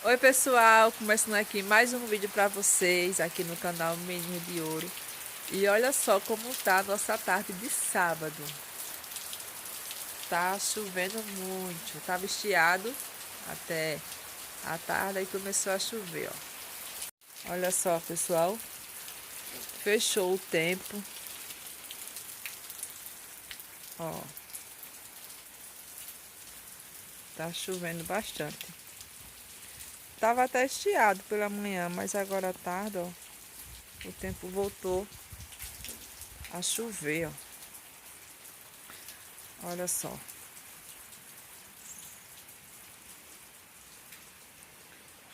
Oi pessoal, começando aqui mais um vídeo para vocês aqui no canal Menino de Ouro. E olha só como tá a nossa tarde de sábado. Tá chovendo muito, tava estiado até a tarde e começou a chover, ó. Olha só pessoal, fechou o tempo, ó. Tá chovendo bastante. Tava até estiado pela manhã, mas agora à tarde, ó, o tempo voltou a chover, ó. Olha só.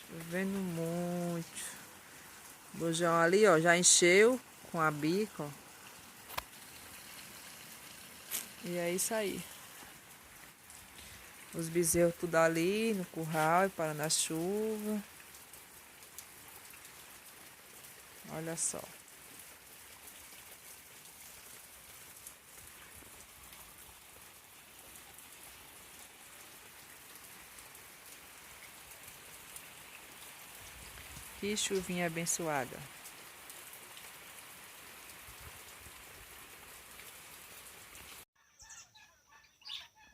Chovendo muito. O bujão ali, ó, já encheu com a bica, ó. E é isso aí. Os bezerros tudo ali no curral e parando a chuva. Olha só. Que chuvinha abençoada.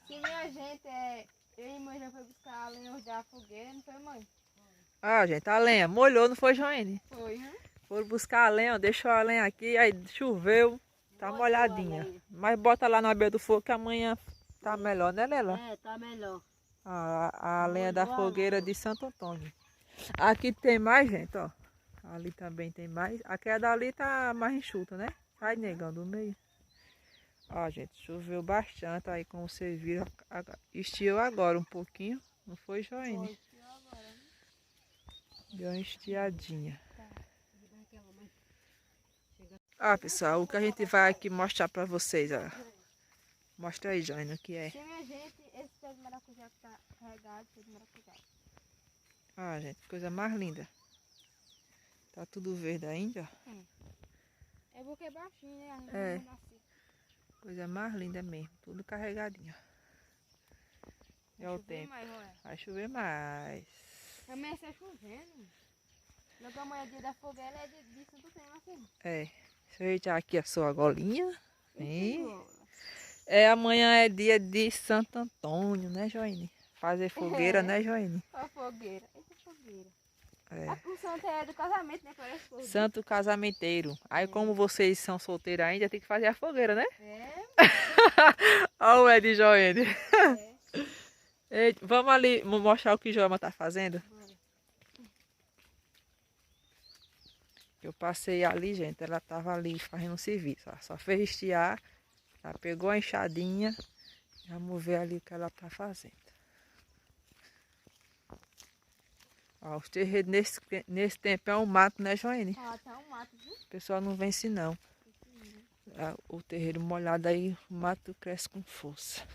Sim, minha gente, eu e mãe já foi buscar a lenha da fogueira, não foi, mãe? Ah, gente, a lenha molhou, não foi, Joane? Foi, né? Foram buscar a lenha, ó, deixou a lenha aqui, aí choveu, tá molhadinha. Mas bota lá na beira do fogo que amanhã tá melhor, né, Lela? É, tá melhor. A lenha da Molhou a fogueira lenha. de Santo Antônio. Aqui tem mais, gente, ó. Ali também tem mais. Aquela dali tá mais enxuta, né? Sai, negão, do meio. Ó, gente, choveu bastante. Aí, como vocês viram, estiou agora um pouquinho. Não foi, Joane? Foi, tirou agora, né? Deu uma estiadinha. Tá. Ó, pessoal, o que a gente vai aqui mostrar pra vocês, ó. Mostra aí, Joane, o que é. Sim, minha gente, esse pé de maracujá que tá regado, pé de maracujá. Ó, gente, coisa mais linda. Tá tudo verde ainda, ó. É porque é baixinho, né? A gente É. não nasce. Coisa mais linda mesmo. Tudo carregadinho. É o tempo. Mais, olha. Vai chover mais. Amanheceu chovendo. Logo amanhã é dia da fogueira, é de Santo Antônio, assim. É. Deixa eu ajeitar aqui a sua golinha. E Hein? É, amanhã é dia de Santo Antônio, né, Joine? Fazer fogueira, né, Joine? A fogueira. Eita fogueira. É. O santo é do casamento, né? Parece fogo. Santo casamenteiro. Aí, como vocês são solteiros ainda, tem que fazer a fogueira, né? É, Olha o Ed Joine. é. Ei, vamos ali mostrar o que Joelma tá fazendo? Bora. Eu passei ali, gente. Ela tava ali fazendo um serviço. Ó. Só fez estiar. Ela pegou a enxadinha. Vamos ver ali o que ela tá fazendo. Ó, os terreiros nesse tempo é um mato, né, Joane? Ah, tá um mato, viu? O pessoal não vence, não. O terreiro molhado aí, o mato cresce com força.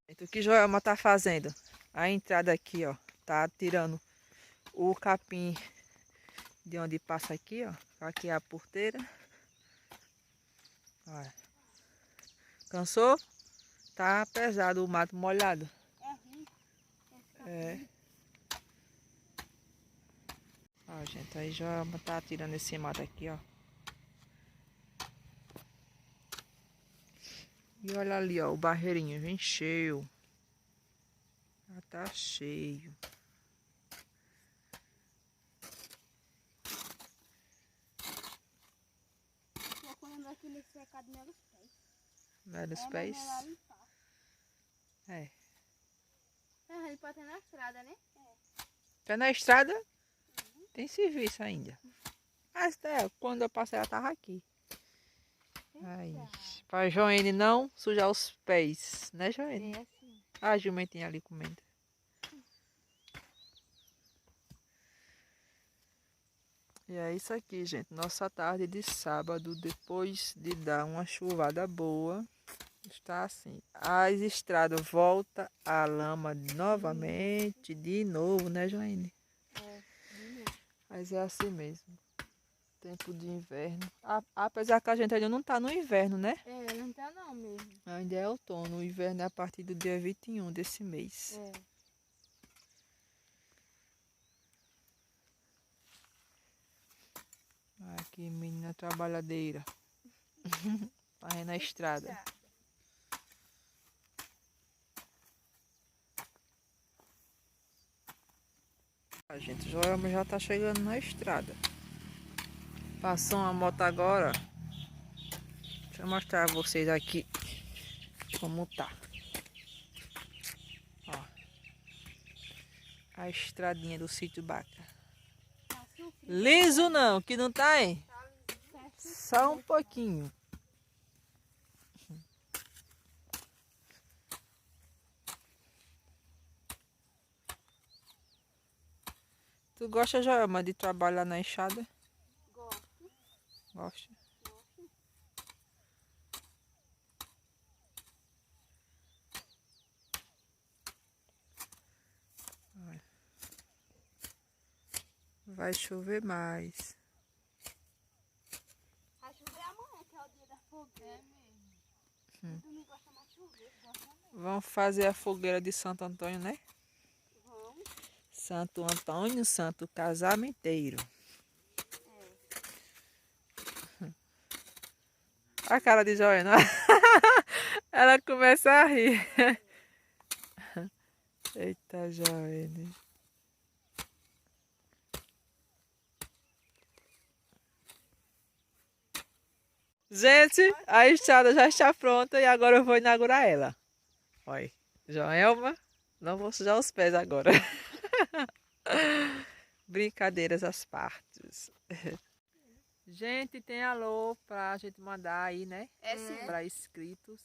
Então, o que Joelma tá fazendo? A entrada aqui, ó. Tá tirando o capim de onde passa aqui, ó. Aqui é a porteira. Olha. Cansou? Tá pesado o mato molhado. É ruim. É. Ó, gente, aí já tá tirando esse mato aqui, ó. E olha ali, ó, o barreirinho vem cheio. Já tá cheio. Tô colocando aqui nesse secado meus pés. Vai nos É, pés. mas não é lá limpar. É. É, ele pode ter na estrada, né? Tá na estrada, tem serviço ainda. Mas até quando eu passei, ela tava aqui. Aí, pra Joene não sujar os pés, né, Joene? É assim. A jumentinha ali comendo. E é isso aqui, gente. Nossa tarde de sábado, depois de dar uma chuvada boa, está assim. As estradas voltam à lama novamente, de novo, né, Joane? É, de novo. Mas é assim mesmo. Tempo de inverno. Apesar que a gente ainda não tá no inverno, né? É, não tá não mesmo. Ainda é outono. O inverno é a partir do dia 21 desse mês. É. Aqui, menina trabalhadeira. Aí na estrada. A gente, Joelma já tá chegando na estrada. Passou uma moto agora. Deixa eu mostrar a vocês aqui como tá. Ó. A estradinha do sítio Baca. Liso não, que não tá, hein? Só um pouquinho. Tu gosta, Joelma, de trabalhar na enxada? Gosto. Gosta. Vai chover mais. Vai chover amanhã, que é o dia da fogueira. É mesmo. Domingo gosta mais de chover, gosta mesmo. Vamos fazer a fogueira de Santo Antônio, né? Vamos. Santo Antônio, santo casamenteiro. A cara de Joana. Ela começa a rir. Eita, Joana. Gente, a estrada já está pronta e agora eu vou inaugurar ela. Olha, Joelma, não vou sujar os pés agora. Brincadeiras às partes. Gente, tem alô pra gente mandar aí, né? É sim. Para inscritos.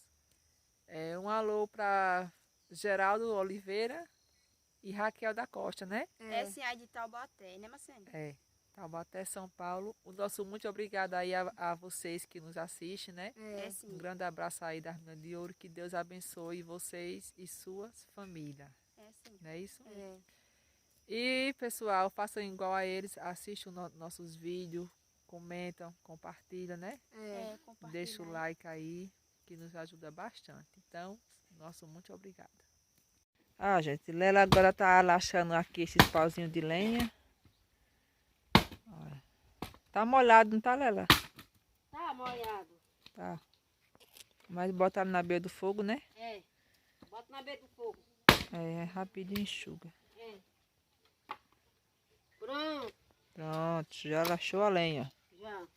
Um alô para Geraldo Oliveira e Raquel da Costa, né? É sim, aí de Taubaté, né, Marcelo? Taubaté, São Paulo. O nosso muito obrigado aí a vocês que nos assistem, né? É sim. Um grande abraço aí das Minas de Ouro. Que Deus abençoe vocês e suas famílias. É sim. Não é isso? É. E, pessoal, façam igual a eles. Assistam nossos vídeos. Comentam, compartilham, né? Compartilha. Deixa o like aí, que nos ajuda bastante. Então, nosso muito obrigado. Gente, Lela agora tá laxando aqui esses pauzinhos de lenha. Olha. Tá molhado, não tá, Lela? Tá molhado. Tá. Mas bota na beira do fogo, né? Bota na beira do fogo. É rapidinho enxuga. Pronto. Pronto, já laxou a lenha. Já.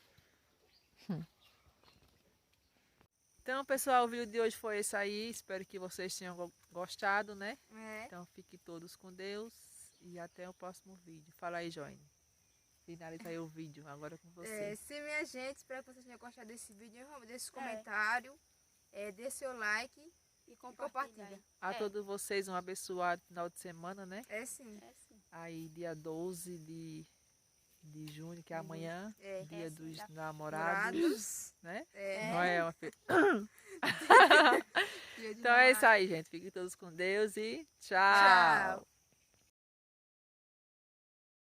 Então, pessoal, o vídeo de hoje foi esse aí. Espero que vocês tenham gostado, né? Então, fiquem todos com Deus e até o próximo vídeo. Fala aí, Joane. Finaliza aí o vídeo, agora com você. Sim, minha gente, espero que vocês tenham gostado desse vídeo. Desse comentário, dê seu like e compartilha. A todos vocês um abençoado final de semana, né? Sim. Aí, dia 12 de junho, que é amanhã, dia dos namorados, né? Não é uma Então é isso aí, gente. Fiquem todos com Deus e tchau.